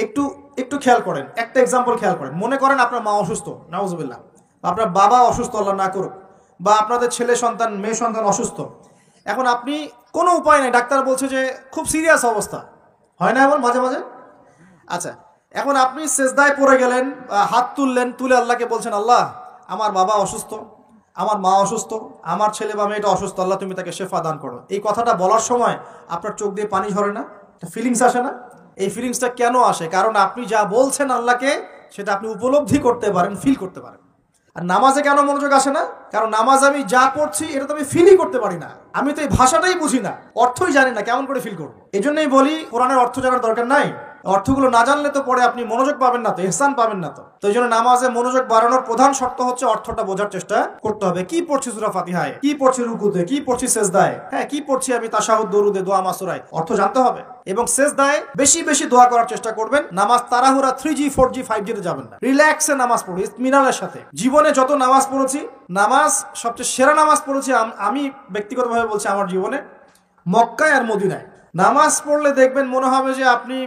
একটু একটু খেয়াল করেন, একটা এক্সাম্পল খেয়াল করেন। মনে করেন আপনার মা অসুস্থ, নাউজুবিল্লাহ, আপনার বাবা অসুস্থ, আল্লাহ না করুক, বা আপনাদের ছেলে সন্তান মেয়ে সন্তান অসুস্থ। এখন আপনি কোনো উপায় নেই, ডাক্তার বলছে যে খুব সিরিয়াস অবস্থা, হয় না এমন মাঝে মাঝে? আচ্ছা, এখন আপনি সেজদায় পড়ে গেলেন, হাত তুললেন, তুলে আল্লাহকে বলছেন, আল্লাহ আমার বাবা অসুস্থ, আমার মা অসুস্থ, আমার ছেলে বা মেয়েটা অসুস্থ, আল্লাহ তুমি তাকে শেফা দান করো। এই কথাটা বলার সময় আপনার চোখ দিয়ে পানি ঝরে না? ফিলিংস আসে না? এই ফিলিংসটা কেন আসে? কারণ আপনি যা বলছেন আল্লাহকে সেটা আপনি উপলব্ধি করতে পারেন, ফিল করতে পারেন। আর নামাজে কেন মনোযোগ আসে না? কারণ নামাজ আমি যা পড়ছি এটা তো আমি ফিলই করতে পারি না, আমি তো এই ভাষাটাই বুঝি না, অর্থই জানি না, কেমন করে ফিল করবো? এই জন্যই বলি কোরআনের অর্থ জানার দরকার নাই। অর্থগুলো না জানলে তো পরে আপনি মনোযোগ পাবেন না, তো ইহসান পাবেন না। তো এই জন্য নামাজে মনোযোগ বাড়ানোর প্রধান শর্ত হচ্ছে অর্থটা বোঝার চেষ্টা করতে হবে। কি পড়ছি সূরা ফাতিহায়, কি পড়ছি রুকুতে, কি পড়ছি সেজদায়, হ্যাঁ কি পড়ছি আমি তাশাহুদ, দরুদে, দোয়া, মাসুরায়, অর্থ জানতে হবে। এবং সেজদায় বেশি বেশি দোয়া করার চেষ্টা করবেন। নামাজ তাড়াহুড়া 3G 4G 5G তে যাবেন না, রিল্যাক্সে নামাজ পড়ুন, ইতমিনানের সাথে। জীবনে যত নামাজ পড়েছি, নামাজ সবচেয়ে সেরা নামাজ পড়েছি আমি ব্যক্তিগতভাবে বলছি, আমার জীবনে মক্কায় আর মদিনায় নামাজ পড়লে দেখবেন মনে হবে যে আপনি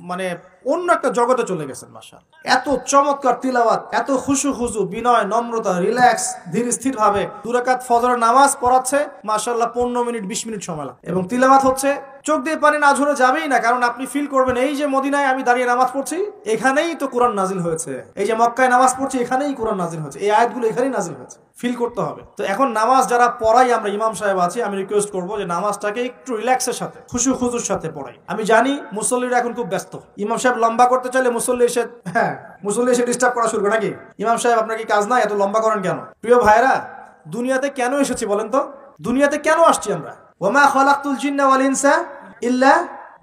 মানে অন্য একটা জগতে চলে গেছেন। মাশাআল্লাহ, এত চমৎকার তিলাওয়াত, এত খুশু খুশু, বিনয়, নম্রতা, রিল্যাক্স, ধীর স্থির ভাবে 2 রাকাত ফজরের নামাজ পড়াচ্ছে, মাশাআল্লাহ 15 মিনিট 20 মিনিট সময় লাগে, এবং তিলাওয়াত হচ্ছে, চোখ দিয়ে পানি না ঝরে যাবেই না। কারণ আপনি ফিল করবেন এই যে মদিনায় আমি দাঁড়িয়ে নামাজ পড়ছি, এখানেই তো কোরআন নাজিল হয়েছে। এই যে মক্কায় নামাজ পড়ছি, এখানেই কোরআন নাজিল হয়েছে, এই আয়াতগুলো এখানেই নাজিল হয়েছে। ফিল করতে হবে। তো এখন নামাজ যারা পড়াই, আমরা ইমাম সাহেব আছি, আমি রিকোয়েস্ট করবো যে নামাজটাকে একটু রিল্যাক্সের সাথে, খুশু খুজুর সাথে পড়াই। আমি জানি মুসল্লিরা এখন খুব ব্যস্ত, ইমাম সাহেব লম্বা করতে চাইলে মুসল্লি এসে ডিস্টার্ব করা শুরু করে, নাকি ইমাম সাহেব আপনার কি কাজ নাই, এত লম্বা করেন কেন? প্রিয় ভাইরা, দুনিয়াতে কেন এসেছি বলেন তো? দুনিয়াতে কেন আসছি আমরা? ওমা খালাকতুল জিন্না ওয়াল ইনসা ইল্লা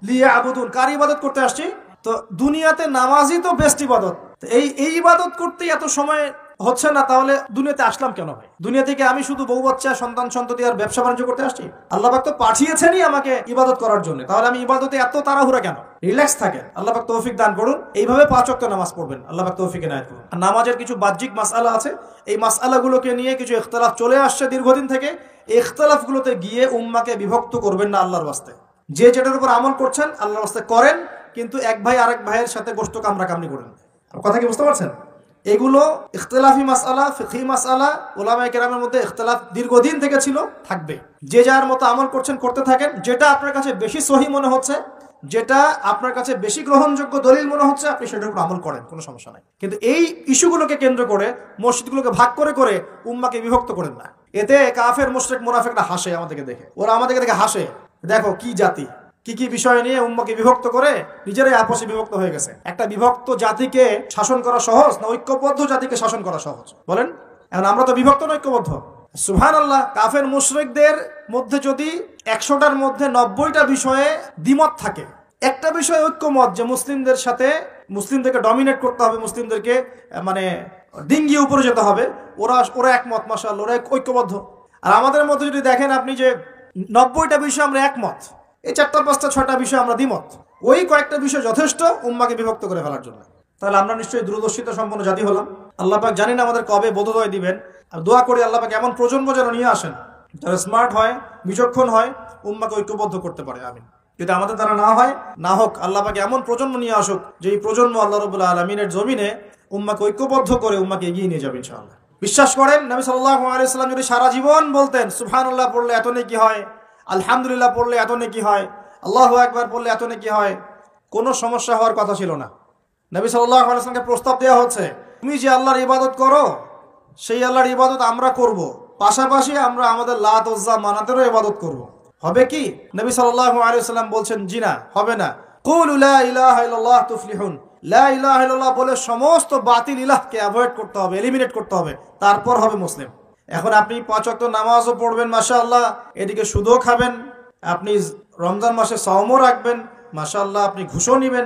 লিয়াবুদুন, কার ইবাদত করতে আসছি? তো দুনিয়াতে নামাজই তো বেস্ট ইবাদত। এই ইবাদত করতে এত সময় হচ্ছে না, তাহলে দুনিয়াতে আসলাম কেন ভাই? দুনিয়া থেকে আমি শুধু বউ বাচ্চা, সন্তান সন্ততি আর ব্যবসা বাণিজ্য করতে আসছি? আল্লাহ পাক তো পাঠিয়েছেনই আমাকে ইবাদত করার জন্য, তাহলে আমি ইবাদতে এত তাড়াহুড়া কেন? রিল্যাক্স থাকেন, আল্লাহ পাক তৌফিক দান করুন। এইভাবে 5 ওয়াক্ত নামাজ পড়বেন, আল্লাহ পাক তৌফিক এনায়েত করুন। আর নামাজের কিছু বাহ্যিক মাসআলা আছে, এই মাসআলাগুলোকে নিয়ে কিছু ইখতিলাফ চলে আসছে দীর্ঘদিন থেকে। এই ইখতিলাফগুলোতে গিয়ে উম্মাহকে বিভক্ত করবেন না আল্লাহর ওয়াস্তে। যে যেটার উপর আমল করছেন আল্লাহর ওয়াস্তে করেন, কিন্তু এক ভাই আরেক ভাইয়ের সাথে গোশত কামড়াকামড়ি করেন। কথা কি বুঝতে পারছেন? এগুলো ইখতিলাফি মাসআলা, ফিকহি মাসআলা, উলামায়ে কেরামের মধ্যে ইখতিলাফ দীর্ঘদিন থেকে ছিল, থাকবে। যে যার মতো আমল করছেন, করতে থাকেন। যেটা আপনার কাছে বেশি সহি মনে হচ্ছে, যেটা আপনার কাছে বেশি গ্রহণযোগ্য দলিল মনে হচ্ছে, আপনি সেটার উপর আমল করেন, কোনো সমস্যা নাই। কিন্তু এই ইস্যুগুলোকে কেন্দ্র করে, মসজিদগুলোকে ভাগ করে করে উম্মাহকে বিভক্ত করেন না। এতে কাফের, মুশরিক, মুনাফিকরা হাসে আমাদেরকে দেখে, ওরা আমাদেরকে দেখে হাসে, দেখো কি জাতি, কি কি বিষয় নিয়ে উম্মাহকে বিভক্ত করে নিজেরাই আপসে বিভক্ত হয়ে গেছে। একটা বিভক্ত জাতিকে শাসন করা সহজ না ঐক্যবদ্ধ জাতিকে শাসন করা সহজ বলেন? এখন আমরা তো বিভক্ত না ঐক্যবদ্ধ। সুবহানাল্লাহ, কাফের মুশরিকদের মধ্যে যদি 100টার মধ্যে 90টা বিষয়ে দ্বিমত থাকে, একটা বিষয়ে ঐক্যমত যে মুসলিমদের সাথে, মুসলিমদেরকে ডমিনেট করতে হবে, মুসলিমদেরকে মানে ডিঙ্গিয়ে উপরে যেতে হবে, ওরা একমত, মাশাআল্লাহ ওরা ঐক্যবদ্ধ। আর আমাদের মধ্যে যদি দেখেন আপনি যে 90টা বিষয় আমরা একমত, এই 4টা 5টা 6টা বিষয় আমরা দ্বিমত, ওই কয়েকটা বিষয় যথেষ্ট উম্মাহকে বিভক্ত করে ফেলার জন্য। তাহলে আমরা নিশ্চয়ই দূরদর্শিতা সম্পন্ন জাতি হলাম। আল্লাহ পাক জানি না আমাদের কবে বোধোদয় দিবেন। আর দোয়া করি আল্লাহ পাক এমন প্রজন্ম যেন নিয়ে আসেন যারা স্মার্ট হয়, বিচক্ষণ হয়, উম্মাহকে ঐক্যবদ্ধ করতে পারে। আমিন। যদি আমাদের দ্বারা না হয়, না হোক, আল্লাহ পাক এমন প্রজন্ম নিয়ে আসুক যে এই প্রজন্ম আল্লাহ রাব্বুল আলামিনের জমিনে উম্মাহকে ঐক্যবদ্ধ করে উম্মাহকে এগিয়ে নিয়ে যাবে ইনশাআল্লাহ। বিশ্বাস করেন, নবী সাল্লাল্লাহু আলাইহি ওয়াসাল্লাম যদি সারা জীবন বলতেন সুবহানাল্লাহ পড়লে এত নেকি হয়, আলহামদুলিল্লাহ পড়লে এত নেকি হয়, আল্লাহু আকবার পড়লে এত নেকি হয়, কোনো সমস্যা হওয়ার কথা ছিল না। নবী সাল্লাল্লাহু আলাইহি ওয়াসাল্লামকে প্রস্তাব দেওয়া হচ্ছে, তুমি যে আল্লাহর ইবাদত করো সেই আল্লাহর ইবাদত আমরা করব, পাশাপাশি আমরা আমাদের লাত উজ্জা মানাতেরও ইবাদত করব। হবে কি? নবী সাল্লাল্লাহু আলাইহি ওয়াসাল্লাম বলছেন, জি না, হবে না। কুলু লা ইলাহা ইল্লাল্লাহ তুফলিহুন, লা ইলাহা ইল্লাল্লাহ বলে সমস্ত বাতিল ইলাহকে অ্যাভয়েড করতে হবে, এলিমিনেট করতে হবে, তারপর হবে মুসলিম। এখন আপনি 5 ওয়াক্ত নামাজও পড়বেন মাশাআল্লাহ, এদিকে সুদও খাবেন, আপনি রমজান মাসে সাওমও রাখবেন মাশাআল্লাহ, আপনি ঘুষও নিবেন,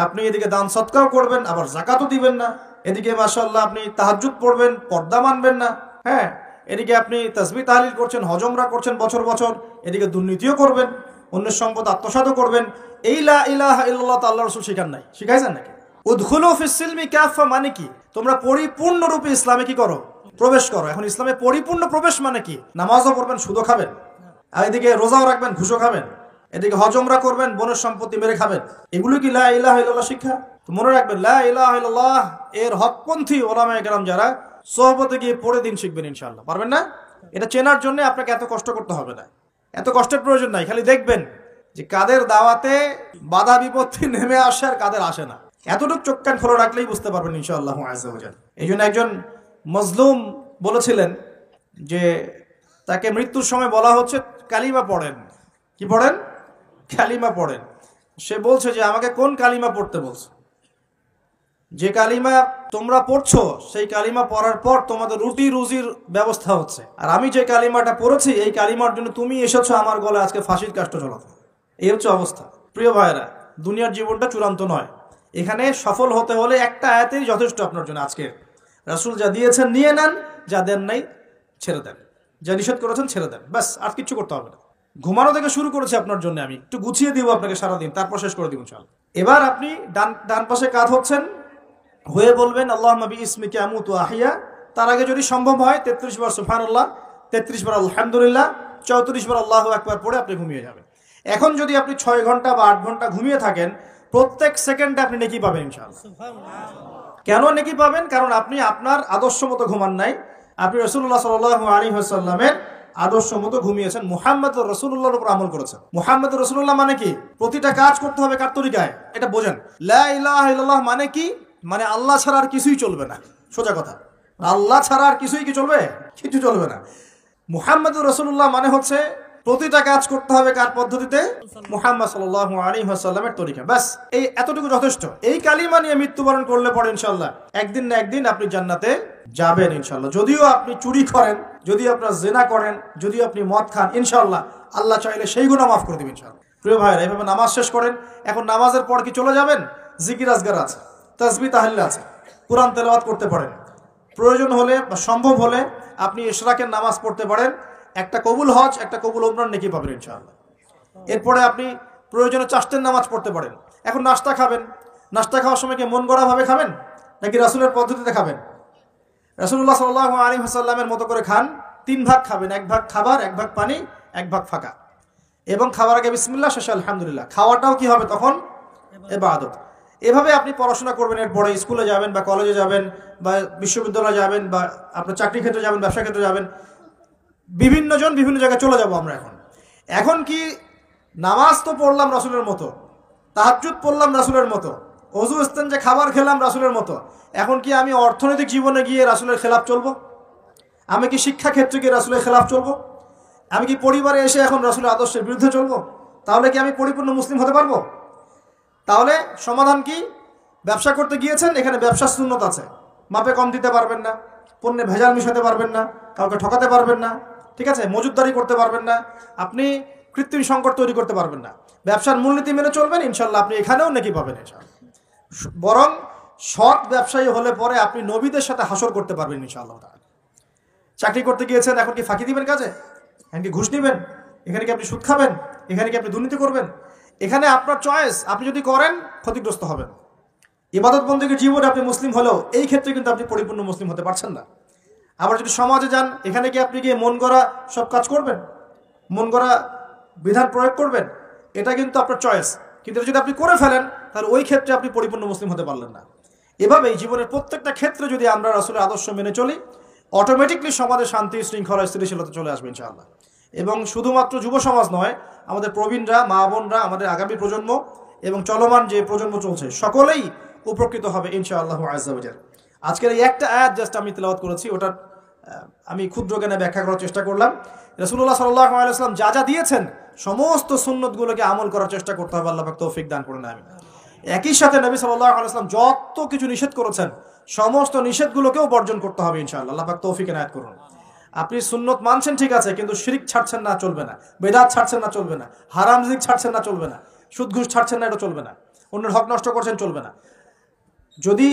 আপনি এদিকে দান সদকাও করবেন, আবার যাকাতও দিবেন না, এদিকে মাশাআল্লাহ আপনি তাহাজ্জুদ পড়বেন, পর্দা মানবেন না, হ্যাঁ, এদিকে আপনি তাসবিহ তাহলিল করছেন, হজ উমরা করছেন বছর বছর, এদিকে দুর্নীতিও করবেন, অন্যের সম্পদ আত্মসাৎও করবেন। এই লা ইলাহা ইল্লাল্লাহ তো আল্লাহর রাসূল শিখান নাই, শিখাইছেন নাকি? উদখুলু ফিস সিলমি কাফা মানে কি? তোমরা পরিপূর্ণরূপে ইসলামে কি করো? প্রবেশ করো। এখন ইসলামে পরিপূর্ণ প্রবেশ মানে কি? নামাজও পড়বেন, সুদও খাবেন, আর এদিকে রোজাও রাখবেন, ঘুষও খাবেন, এদিকে হজ উমরা করবেন, বোনের সম্পত্তি মেরে খাবেন। এগুলো কি লা ইলাহা ইল্লাল্লাহ শিক্ষা? তো মনে রাখবেন, লা ইলাহা ইল্লাল্লাহ এর হকপন্থী ওলামায়ে কেরাম যারা, সোহবতে গিয়ে পড়ে দিন শিখবেন ইনশাআল্লাহ। পারবেন না? এটা চেনার জন্য আপনাকে এত কষ্ট করতে হবে না, এত কষ্টের প্রয়োজন নাই। খালি দেখবেন যে কাদের দাওয়াতে বাধা বিপত্তি নেমে আসে আর কাদের আসে না। এতটুকু চোখ কান খোলা রাখলেই বুঝতে পারবেন ইনশাআল্লাহ আযজা ওয়া জাল। এই জন্য একজন মজলুম বলেছিলেন যে তাকে মৃত্যুর সময় বলা হচ্ছে কালিমা পড়েন। কি পড়েন? কালিমা পড়েন। সে বলছে যে আমাকে কোন কালিমা পড়তে বলছে? যে কালিমা তোমরা পড়ছো সেই কালিমা পড়ার পর তোমাদের রুটি রুজির ব্যবস্থা হচ্ছে, আর আমি যে কালিমাটা পড়েছি এই কালিমার জন্য তুমি এসেছো আমার গলায় আজকে ফাঁসির কাষ্ট ঝোলাতে। এই হচ্ছে অবস্থা। প্রিয় ভাইরা, দুনিয়ার জীবনটা চূড়ান্ত নয়। এখানে সফল হতে হলে একটা আয়াতেই যথেষ্ট আপনার জন্য। আজকে রাসূল যা দিয়েছেন নিয়ে নেন, যা দেন নাই ছেড়ে দেন, যা নিষেধ করেছেন ছেড়ে দেন, ব্যাস। আর কিচ্ছু করতে হবে না। ঘুমানো থেকে শুরু করেছি আপনার জন্য, আমি একটু গুছিয়ে দিব আপনাকে সারাদিন, তারপর শেষ করে দিব ইনশাআল্লাহ। এবার আপনি ডান পাশে কাত হচ্ছেন, হয়ে বলবেন আল্লাহুম্মা বিইসমিকা আমুতু ওয়া আহইয়া। তার আগে যদি সম্ভব হয় 33 বার সুবহানাল্লাহ, 33 বার আলহামদুলিল্লাহ, 34 বার আল্লাহু আকবার পড়ে আপনি ঘুমিয়ে যাবেন। এখন যদি আপনি 6 ঘন্টা বা 8 ঘন্টা ঘুমিয়ে থাকেন, প্রত্যেক সেকেন্ডে আপনি নেকি পাবেন ইনশাআল্লাহ। কেন নেকি পাবেন? কারণ আপনি আপনার আদর্শ মতো ঘুমান নাই, আপনি রাসূলুল্লাহ সাল্লাল্লাহু আলাইহি ওয়াসাল্লামের আদর্শ মতো ঘুমিয়েছেন, মুহাম্মদুর রাসূলুল্লাহর উপর আমল করেছেন। মুহাম্মদুর রাসূলুল্লাহ মানে কি? প্রতিটা কাজ করতে হবে কার তরিকায়, এটা বোঝেন। লা ইলাহা ইল্লাল্লাহ মানে কি? মানে আল্লাহ ছাড়া আর কিছুই চলবে না। সোজা কথা, আল্লাহ ছাড়া আর কিছুই কি চলবে? কিছু চলবে না। মুহাম্মদুর রাসূলুল্লাহ মানে হচ্ছে প্রতিটা কাজ করতে হবে কার পদ্ধতিতে? মুহাম্মদ সাল্লাল্লাহু আলাইহি ওয়াসাল্লামের তরিকা। বাস, এই এতটুকু যথেষ্ট। এই কালিমা নিয়ে মৃত্যুবরণ করলে পরে ইনশাআল্লাহ একদিন না একদিন আপনি জান্নাতে যাবেন ইনশাআল্লাহ। যদিও আপনি চুরি করেন, যদিও আপনার জিনা করেন, যদিও আপনি মদ খান, ইনশাআল্লাহ আল্লাহ চাইলে সেই গুনাহ মাফ করে দিবেন ইনশাআল্লাহ। প্রিয় ভাইরা, এইভাবে নামাজ শেষ করেন। এখন নামাজের পর কি চলে যাবেন? জিকির আজগার আছে, তাসবিহ তাহলিল আছে, কোরআন তেলাওয়াত করতে পারেন। প্রয়োজন হলে বা সম্ভব হলে আপনি ইশরাকের নামাজ পড়তে পারেন। একটা কবুল হজ, একটা কবুল উমরার নেকি পাবেন ইনশাআল্লাহ। এরপরে আপনি প্রয়োজনে চাষ্টের নামাজ পড়তে পারেন। এখন নাস্তা খাবেন, নাস্তা খাওয়ার সময় কি মন গড়া ভাবে খাবেন নাকি রাসূলের পদ্ধতিতে খাবেন? রাসূলুল্লাহ সাল্লাল্লাহু আলাইহি ওয়াসাল্লামের মতো করে খান। 3 ভাগ খাবেন, 1 ভাগ খাবার, 1 ভাগ পানি, 1 ভাগ ফাঁকা। এবং খাবার আগে বিসমিল্লাহ, শেষে আলহামদুলিল্লাহ। খাওয়াটাও কি হবে তখন? ইবাদত। এভাবে আপনি পড়াশোনা করবেন। এরপরে স্কুলে যাবেন বা কলেজে যাবেন বা বিশ্ববিদ্যালয়ে যাবেন বা আপনার চাকরি ক্ষেত্রে যাবেন, ব্যবসা ক্ষেত্রে যাবেন। বিভিন্ন জন বিভিন্ন জায়গায় চলে যাব আমরা। এখন কি নামাজ তো পড়লাম রাসূলের মতো, তাহাজ্জুদ পড়লাম রাসূলের মতো, ওযু ইস্তেঞ্জা খাবার খেলাম রাসূলের মতো। এখন কি আমি অর্থনৈতিক জীবনে গিয়ে রাসূলের খেলাফ চলবো? আমি কি শিক্ষা ক্ষেত্রে গিয়ে রাসূলের খেলাফ চলবো? আমি কি পরিবারে এসে এখন রাসূলের আদর্শের বিরুদ্ধে চলবো? তাহলে কি আমি পরিপূর্ণ মুসলিম হতে পারবো? তাহলে সমাধান কি? ব্যবসা করতে গিয়েছেন, এখানে ব্যবসার সুন্নত আছে। মাপে কম দিতে পারবেন না, পণ্যে ভেজাল মিশাতে পারবেন না, কাউকে ঠকাতে পারবেন না, ঠিক আছে? মজুতদারি করতে পারবেন না, আপনি কৃত্রিম সংকট তৈরি করতে পারবেন না। ব্যবসার মূলনীতি মেনে চলবেন, ইনশাল্লাহ আপনি এখানেও নেকি পাবেন ইনশাআল্লাহ। বরং সৎ ব্যবসায়ী হলে পরে আপনি নবীদের সাথে হাসর করতে পারবেন ইনশাআল্লাহ। চাকরি করতে গিয়েছেন, এখন কি ফাঁকি দিবেন কাজে? এখন কি ঘুষ নিবেন? এখানে কি আপনি সুদ খাবেন? এখানে কি আপনি দুর্নীতি করবেন? এখানে আপনার চয়েস। আপনি যদি করেন ক্ষতিগ্রস্ত হবেন। ইবাদত বন্দেগীর জীবনে আপনি মুসলিম হলেও এই ক্ষেত্রে কিন্তু আপনি পরিপূর্ণ মুসলিম হতে পারছেন না। আবার যদি সমাজে যান, এখানে কি আপনি গিয়ে মন গড়া সব কাজ করবেন, মন গড়া বিধান প্রয়োগ করবেন? এটা কিন্তু আপনার চয়েস। কিন্তু যদি আপনি করে ফেলেন, তাহলে ওই ক্ষেত্রে আপনি পরিপূর্ণ মুসলিম হতে পারলেন না। এভাবেই জীবনের প্রত্যেকটা ক্ষেত্রে যদি আমরা রাসূলের আদর্শ মেনে চলি, অটোমেটিকলি সমাজে শান্তি, শৃঙ্খলা, স্থিতিশীলতা চলে আসবে ইনশাআল্লাহ। এবং শুধুমাত্র যুব সমাজ নয়, আমাদের প্রবীণরা, মা বোনরা, আমাদের আগামী প্রজন্ম এবং চলমান যে প্রজন্ম চলছে, সকলেই উপকৃত হবে ইনশাআল্লাহ আযজা ওয়া জাল। আজকের এই একটা আয়াত জাস্ট আমি তেলাওয়াত করেছি, ওটা আমি ক্ষুদ্র জ্ঞানে ব্যাখ্যা করার চেষ্টা করলাম। রাসূলুল্লাহ সাল্লাল্লাহু আলাইহি ওয়াসাল্লাম যা যা দিয়েছেন সমস্ত সুন্নতগুলোকে আমল করার চেষ্টা করতে হবে। আল্লাহ পাক তৌফিক দান করুন, আমিন। একই সাথে নবী সাল্লাল্লাহু আলাইহি ওয়াসাল্লাম যত কিছু নিষেধ করেছেন সমস্ত নিষেধগুলোকেও বর্জন করতে হবে ইনশাআল্লাহ। আল্লাহ পাক তৌফিক এনায়েত করুন। আপনি সুন্নত মানছেন ঠিক আছে, কিন্তু শিরক ছাড়ছেন না, চলবে না। বেদাত ছাড়ছেন না, চলবে না। হারাম রিজিক ছাড়ছেন না, চলবে না। সুদ ঘুষ ছাড়ছেন না, এটা চলবে না। অন্যের হক নষ্ট করছেন, চলবে না। যদি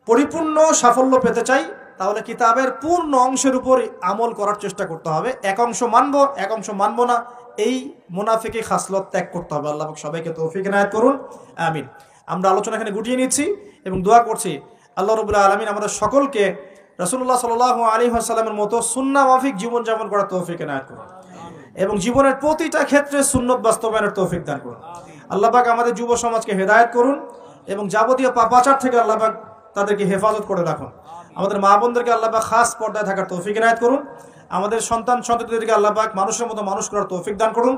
পরিপূর্ণ সাফল্য পেতে চাই, তাহলে কিতাবের পূর্ণ অংশের উপর আমল করার চেষ্টা করতে হবে। এক অংশ মানবো, এক অংশ মানবো না, এই মুনাফিকি খাসলত ত্যাগ করতে হবে। আল্লাহ সবাইকে তৌফিক এনায়েত করুন, আমিন। আমরা আলোচনা এখানে গুটিয়ে নিচ্ছি এবং দোয়া করছি আল্লাহ রাব্বুল আলামিন আমাদের সকলকে রাসূলুল্লাহ সাল্লাল্লাহু আলাইহি ওয়াসাল্লামের মতো সুন্নাহ মাফিক জীবনযাপন করার তৌফিক এনায়েত করুন। এবং জীবনের প্রতিটা ক্ষেত্রে সুন্নত বাস্তবায়নের তৌফিক দান করুন। আল্লাহ পাক আমাদের যুব সমাজকে হেদায়েত করুন এবং যাবতীয় পাপাচার থেকে আল্লাহ পাক তাদেরকে হেফাজত করে রাখুন। আমাদের মা বোনদেরকে আল্লাহ পাক খাস পর্দায় থাকার তৌফিক এনায়েত করুন। আমাদের সন্তান সন্ততিদেরকে আল্লাহ পাক মানুষের মতো মানুষ করার তৌফিক দান করুন।